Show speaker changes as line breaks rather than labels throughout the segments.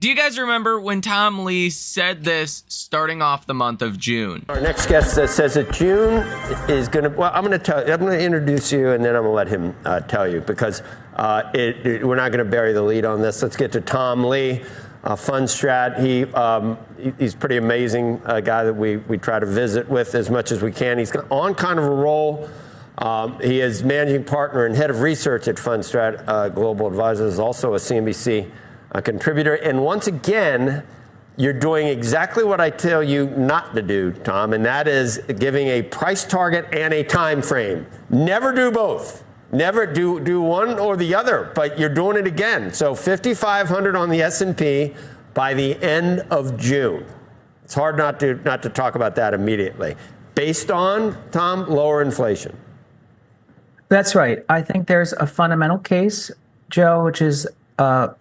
Do you guys remember when Tom Lee said this starting off the month of June?
Our next guest says that June is going to, well, I'm going to introduce you and then I'm going to let him tell you because we're not going to bury the lead on this. Let's get to Tom Lee, Fund Strat. He's pretty amazing guy that we try to visit with as much as we can. He's on kind of a roll. He is managing partner and head of research at Fund Strat Global Advisors, also a CNBC contributor. And once again, you're doing exactly what I tell you not to do, Tom, and that is giving a price target and a time frame. Never do both. Never do one or the other, but you're doing it again. So 5,500 on the S&P by the end of June. It's hard not to talk about that immediately. Based on, Tom, lower inflation.
That's right. I think there's a fundamental case, Joe, which is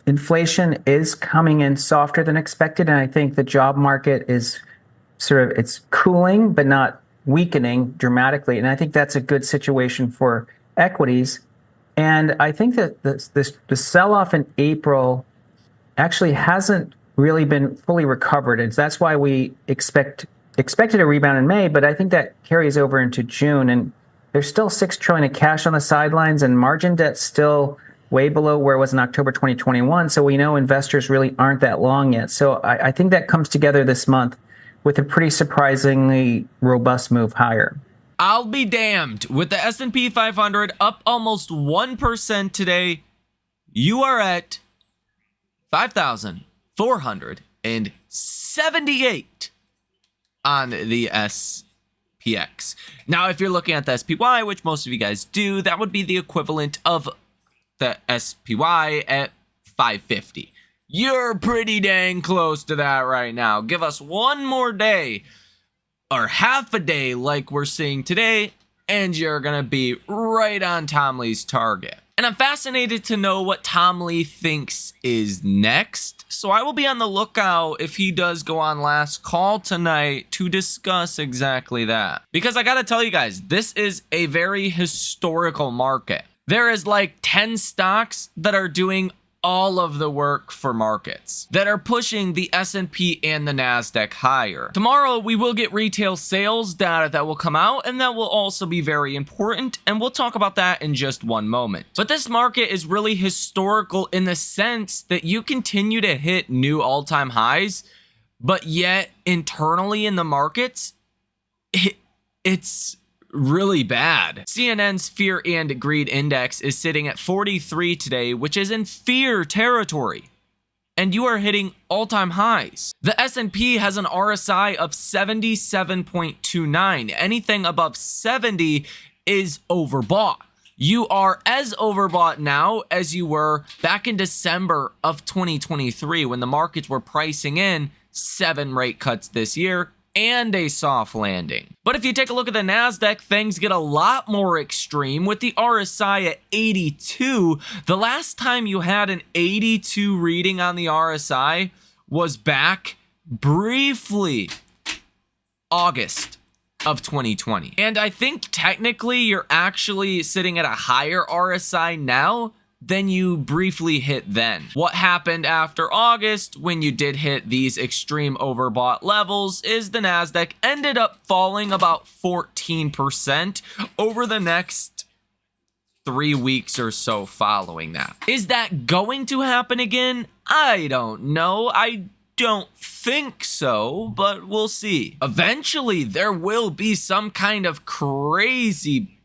inflation is coming in softer than expected, and I think the job market is it's cooling but not weakening dramatically, and I think that's a good situation for equities. And I think that the sell-off in April actually hasn't really been fully recovered, and that's why we expected a rebound in May, but I think that carries over into June, and there's still $6 trillion of cash on the sidelines, and margin debt's still way below where it was in October 2021. So we know investors really aren't that long yet. So I think that comes together this month with a pretty surprisingly robust move higher.
I'll be damned. With the S&P 500 up almost 1% today, you are at 5,478 on the SPX. Now, if you're looking at the SPY, which most of you guys do, that would be the equivalent of the SPY at 550. You're pretty dang close to that right now. Give us one more day or half a day like we're seeing today, and you're gonna be right on Tom Lee's target. And I'm fascinated to know what Tom Lee thinks is next, so I will be on the lookout if he does go on last call tonight to discuss exactly that. Because I gotta tell you guys, this is a very historical market. There is like 10 stocks that are doing all of the work for markets, that are pushing the S&P and the NASDAQ higher. Tomorrow, we will get retail sales data that will come out, and that will also be very important, and we'll talk about that in just one moment. But this market is really historical in the sense that you continue to hit new all-time highs, but yet internally in the markets, it's really bad. CNN's Fear and Greed Index is sitting at 43 today, which is in fear territory. And you are hitting all-time highs. The S&P has an RSI of 77.29. Anything above 70 is overbought. You are as overbought now as you were back in December of 2023 when the markets were pricing in 7 rate cuts this year and a soft landing. But if you take a look at the NASDAQ, things get a lot more extreme with the RSI at 82. The last time you had an 82 reading on the RSI was back briefly August of 2020. And I think technically you're actually sitting at a higher RSI now than you briefly hit then. What happened after August when you did hit these extreme overbought levels is the NASDAQ ended up falling about 14% over the next 3 weeks or so following that. Is that going to happen again? I don't know. I don't think so, but we'll see. Eventually, there will be some kind of crazy,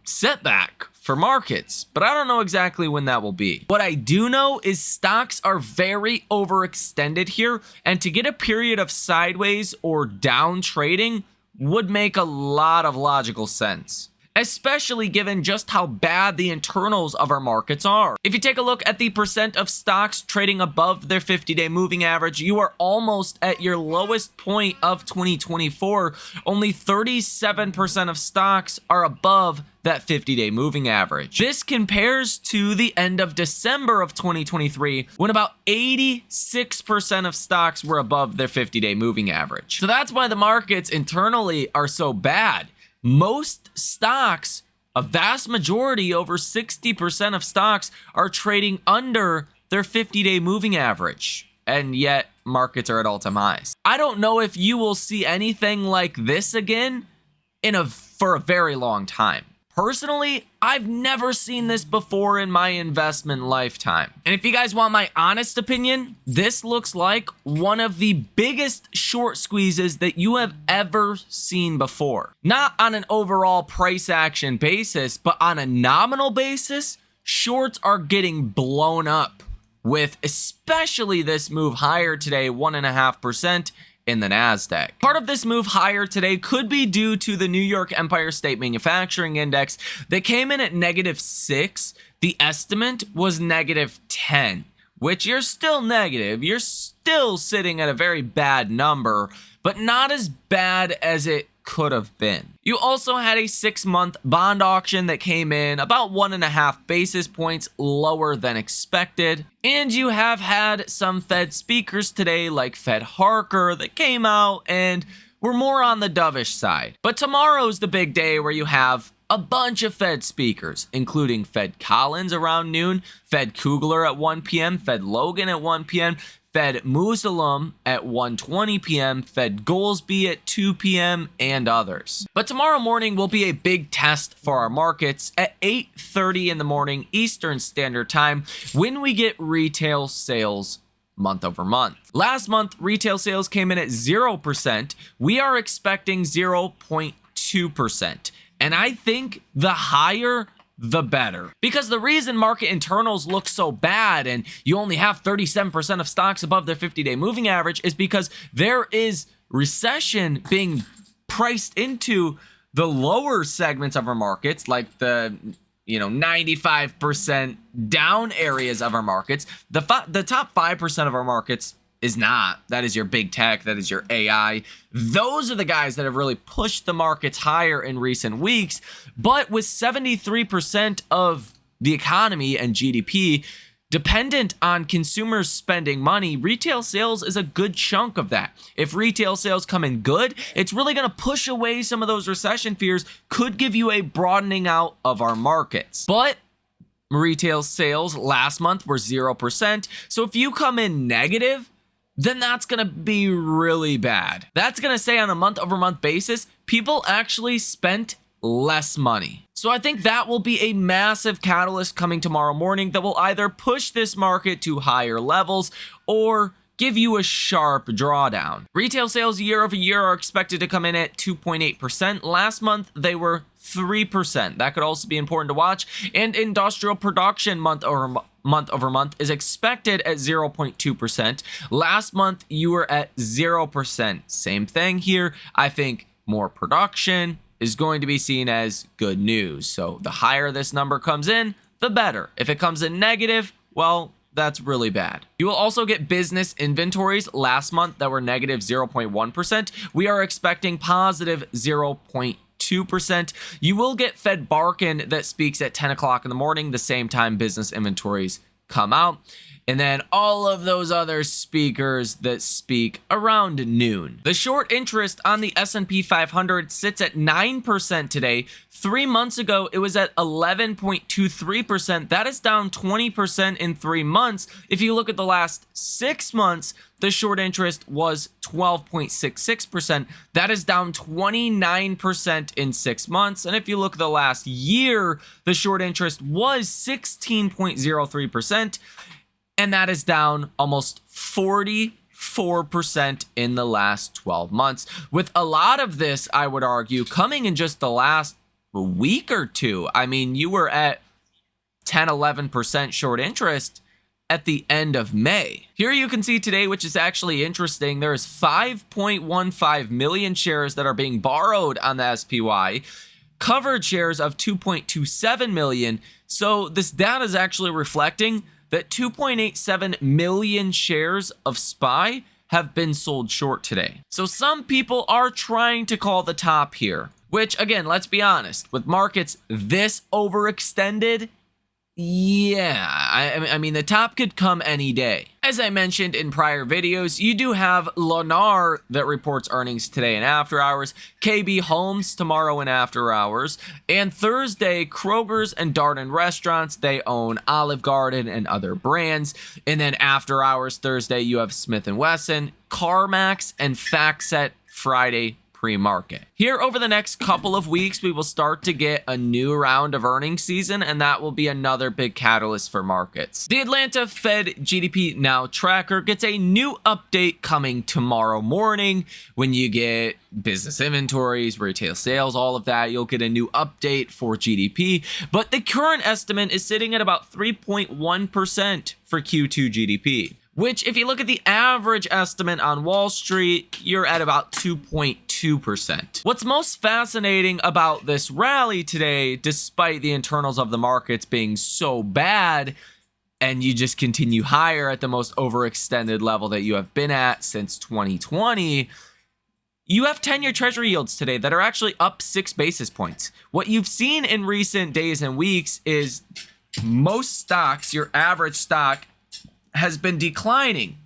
setback for markets, but I don't know exactly when that will be. What I do know is stocks are very overextended here, and to get a period of sideways or down trading would make a lot of logical sense, especially given just how bad the internals of our markets are. If you take a look at the percent of stocks trading above their 50-day moving average, you are almost at your lowest point of 2024. Only 37% of stocks are above that 50-day moving average. This compares to the end of December of 2023, when about 86% of stocks were above their 50-day moving average. So that's why the markets internally are so bad. Most stocks, a vast majority, over 60% of stocks, are trading under their 50-day moving average. And yet markets are at all-time highs. I don't know if you will see anything like this again for a very long time. Personally, I've never seen this before in my investment lifetime. And if you guys want my honest opinion, this looks like one of the biggest short squeezes that you have ever seen before. Not on an overall price action basis, but on a nominal basis, shorts are getting blown up with especially this move higher today, 1.5%. in the NASDAQ. Part of this move higher today could be due to the New York Empire State Manufacturing Index that came in at -6. The estimate was -10, which you're still negative. You're still sitting at a very bad number, but not as bad as it could have been. You also had a 6-month bond auction that came in about 1.5 basis points lower than expected. And you have had some Fed speakers today like Fed Harker that came out and were more on the dovish side. But tomorrow's the big day where you have a bunch of Fed speakers, including Fed Collins around noon, Fed Kugler at 1 p.m., Fed Logan at 1 p.m., Fed Musalem at 1:20 p.m., Fed Goolsbee at 2 p.m., and others. But tomorrow morning will be a big test for our markets at 8:30 in the morning Eastern Standard Time when we get retail sales month over month. Last month, retail sales came in at 0%. We are expecting 0.2%. And I think the higher the better. Because the reason market internals look so bad and you only have 37% of stocks above their 50-day moving average is because there is recession being priced into the lower segments of our markets, like the 95% down areas of our markets. The top 5% of our markets is not. That is your big tech. That is your AI. Those are the guys that have really pushed the markets higher in recent weeks. But with 73% of the economy and GDP dependent on consumers spending money, retail sales is a good chunk of that. If retail sales come in good, it's really going to push away some of those recession fears, could give you a broadening out of our markets. But retail sales last month were 0%. So if you come in negative, then that's going to be really bad. That's going to say on a month-over-month basis, people actually spent less money. So I think that will be a massive catalyst coming tomorrow morning that will either push this market to higher levels or give you a sharp drawdown. Retail sales year over year are expected to come in at 2.8%. Last month, they were 3%. That could also be important to watch. And industrial production month over month is expected at 0.2%. Last month, you were at 0%. Same thing here. I think more production is going to be seen as good news. So the higher this number comes in, the better. If it comes in negative, well, that's really bad. You will also get business inventories last month that were negative 0.1%. We are expecting positive 0.2%. You will get Fed Barkin that speaks at 10 o'clock in the morning, the same time business inventories come out. And then all of those other speakers that speak around noon. The short interest on the S&P 500 sits at 9% today. 3 months ago, it was at 11.23%. That is down 20% in 3 months. If you look at the last 6 months, the short interest was 12.66%. That is down 29% in 6 months. And if you look at the last year, the short interest was 16.03%. And that is down almost 44% in the last 12 months. With a lot of this, I would argue, coming in just the last week or two. I mean, you were at 10, 11% short interest at the end of May. Here you can see today, which is actually interesting, there is 5.15 million shares that are being borrowed on the SPY, covered shares of 2.27 million. So this data is actually reflecting that 2.87 million shares of SPY have been sold short today. So some people are trying to call the top here, which again, let's be honest, with markets this overextended, Yeah, I mean, the top could come any day. As I mentioned in prior videos, you do have Lennar that reports earnings today in after hours, KB Homes tomorrow in after hours, and Thursday, Kroger's and Darden Restaurants, they own Olive Garden and other brands. And then after hours Thursday, you have Smith & Wesson, CarMax, and FactSet Friday pre-market. Here over the next couple of weeks, we will start to get a new round of earnings season, and that will be another big catalyst for markets. The Atlanta Fed GDP Now tracker gets a new update coming tomorrow morning. When you get business inventories, retail sales, all of that, you'll get a new update for GDP, but the current estimate is sitting at about 3.1% for Q2 GDP. Which, if you look at the average estimate on Wall Street, you're at about 2.2%. What's most fascinating about this rally today, despite the internals of the markets being so bad, and you just continue higher at the most overextended level that you have been at since 2020, you have 10-year Treasury yields today that are actually up 6 basis points. What you've seen in recent days and weeks is most stocks, your average stock, has been declining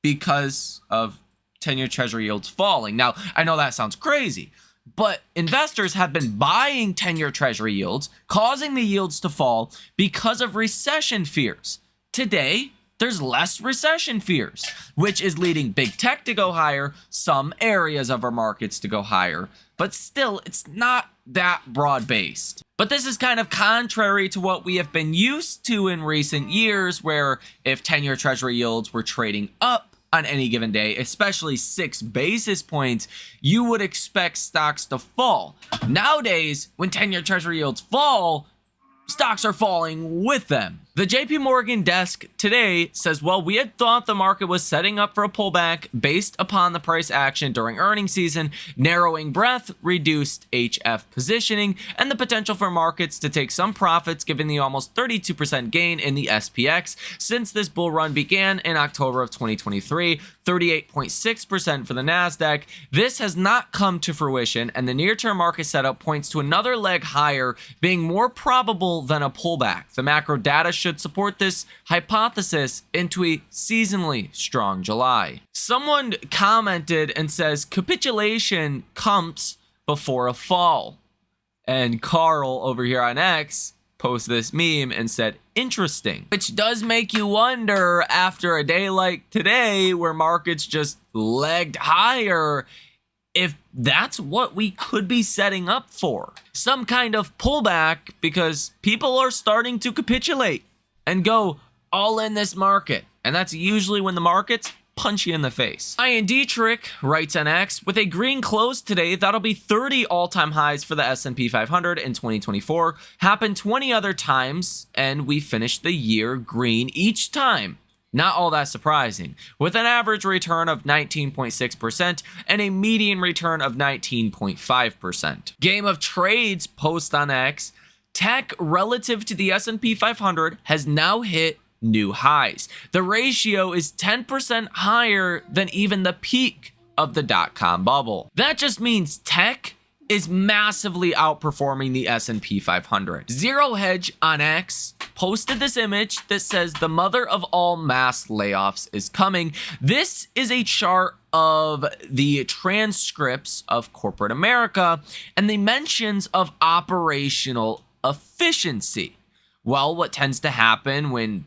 because of 10-year Treasury yields falling. Now, I know that sounds crazy, but investors have been buying 10-year Treasury yields, causing the yields to fall because of recession fears. Today, there's less recession fears, which is leading big tech to go higher, some areas of our markets to go higher, but still, it's not that broad-based. But this is kind of contrary to what we have been used to in recent years, where if 10-year Treasury yields were trading up on any given day, especially 6 basis points, you would expect stocks to fall. Nowadays, when 10-year Treasury yields fall, stocks are falling with them. The JP Morgan desk today says, well, we had thought the market was setting up for a pullback based upon the price action during earnings season, narrowing breadth, reduced HF positioning, and the potential for markets to take some profits given the almost 32% gain in the SPX since this bull run began in October of 2023, 38.6% for the NASDAQ. This has not come to fruition, and the near-term market setup points to another leg higher being more probable than a pullback. The macro data should support this hypothesis into a seasonally strong July. Someone commented and says, capitulation comes before a fall. And Carl over here on X posted this meme and said, interesting. Which does make you wonder, after a day like today where markets just legged higher, if that's what we could be setting up for. Some kind of pullback because people are starting to capitulate and go all in this market. And that's usually when the markets punch you in the face. Ian Dietrich writes on X, with a green close today, that'll be 30 all-time highs for the S&P 500 in 2024. Happened 20 other times, and we finished the year green each time. Not all that surprising, with an average return of 19.6% and a median return of 19.5%. Game of Trades post on X, tech relative to the S&P 500 has now hit new highs. The ratio is 10% higher than even the peak of the dot-com bubble. That just means tech is massively outperforming the S&P 500. Zero Hedge on X posted this image that says the mother of all mass layoffs is coming. This is a chart of the transcripts of corporate America and the mentions of operational efficiency. Well, what tends to happen when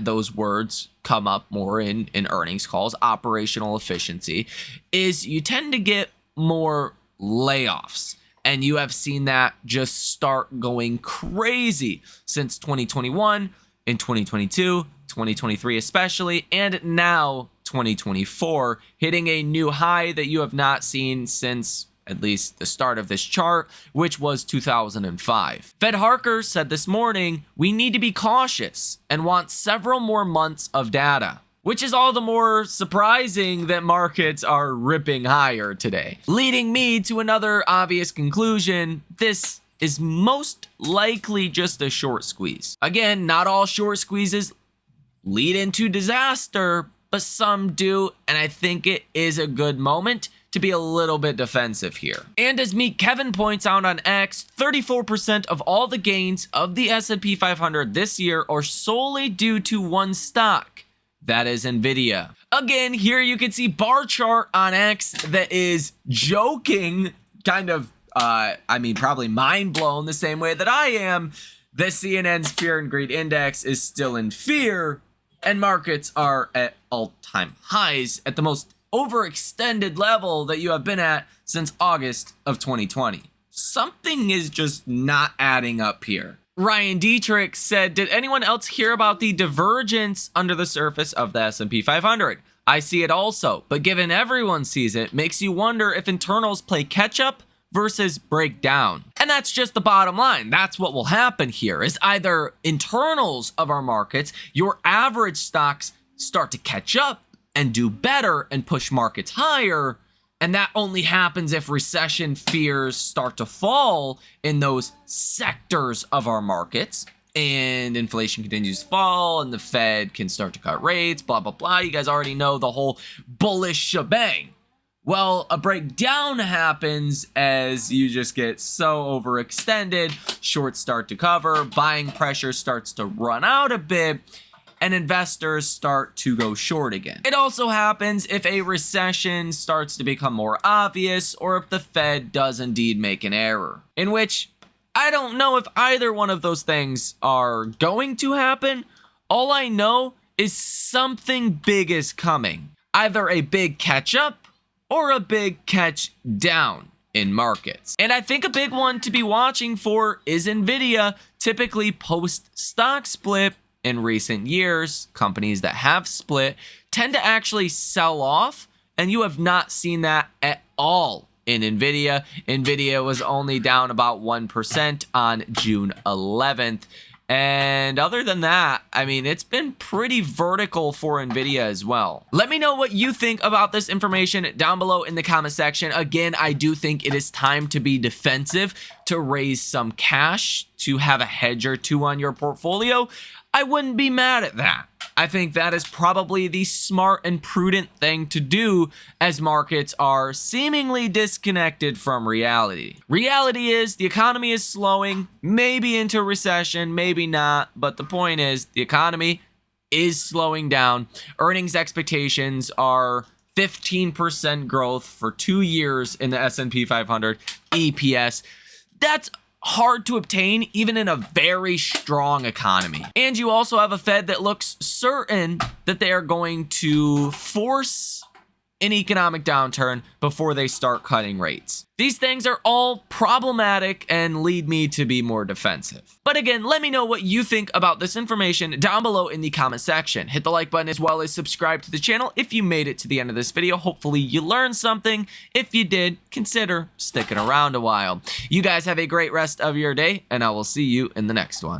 those words come up more in earnings calls, operational efficiency, is you tend to get more layoffs. And you have seen that just start going crazy since 2021, in 2022, 2023 especially, and now 2024, hitting a new high that you have not seen since at least the start of this chart, which was 2005. Fed Harker said this morning, we need to be cautious and want several more months of data, which is all the more surprising that markets are ripping higher today. Leading me to another obvious conclusion, this is most likely just a short squeeze. Again, not all short squeezes lead into disaster, but some do, and I think it is a good moment to be a little bit defensive here. And as Meet Kevin points out on X, 34% of all the gains of the S&P 500 this year are solely due to one stock. That is Nvidia. Again, here you can see bar chart on X that is joking, kind of, probably mind blown the same way that I am. The CNN's Fear and Greed Index is still in fear, and markets are at all-time highs at the most overextended level that you have been at since August of 2020. Something is just not adding up here. Ryan Dietrich said, did anyone else hear about the divergence under the surface of the S&P 500? I see it also, but given everyone sees it, makes you wonder if internals play catch up versus break down. And that's just the bottom line. That's what will happen here, is either internals of our markets, your average stocks start to catch up and do better and push markets higher. And that only happens if recession fears start to fall in those sectors of our markets and inflation continues to fall and the Fed can start to cut rates, blah, blah, blah. You guys already know the whole bullish shebang. Well, a breakdown happens as you just get so overextended, shorts start to cover, buying pressure starts to run out a bit, and investors start to go short again. It also happens if a recession starts to become more obvious or if the Fed does indeed make an error, in which I don't know if either one of those things are going to happen. All I know is something big is coming, either a big catch up or a big catch down in markets. And I think a big one to be watching for is Nvidia. Typically post stock split in recent years, companies that have split tend to actually sell off, and you have not seen that at all in Nvidia. Nvidia was only down about 1% on June 11th. And other than that, it's been pretty vertical for Nvidia as well. Let me know what you think about this information down below in the comment section. Again, I do think it is time to be defensive, to raise some cash, to have a hedge or two on your portfolio. I wouldn't be mad at that. I think that is probably the smart and prudent thing to do as markets are seemingly disconnected from reality. Reality is the economy is slowing, maybe into recession, maybe not, but the point is the economy is slowing down. Earnings expectations are 15% growth for 2 years in the S&P 500 EPS. That's hard to obtain even in a very strong economy. And you also have a Fed that looks certain that they are going to force an economic downturn before they start cutting rates. These things are all problematic and lead me to be more defensive. But again, let me know what you think about this information down below in the comment section. Hit the like button as well as subscribe to the channel if you made it to the end of this video. Hopefully you learned something. If you did, consider sticking around a while. You guys have a great rest of your day, and I will see you in the next one.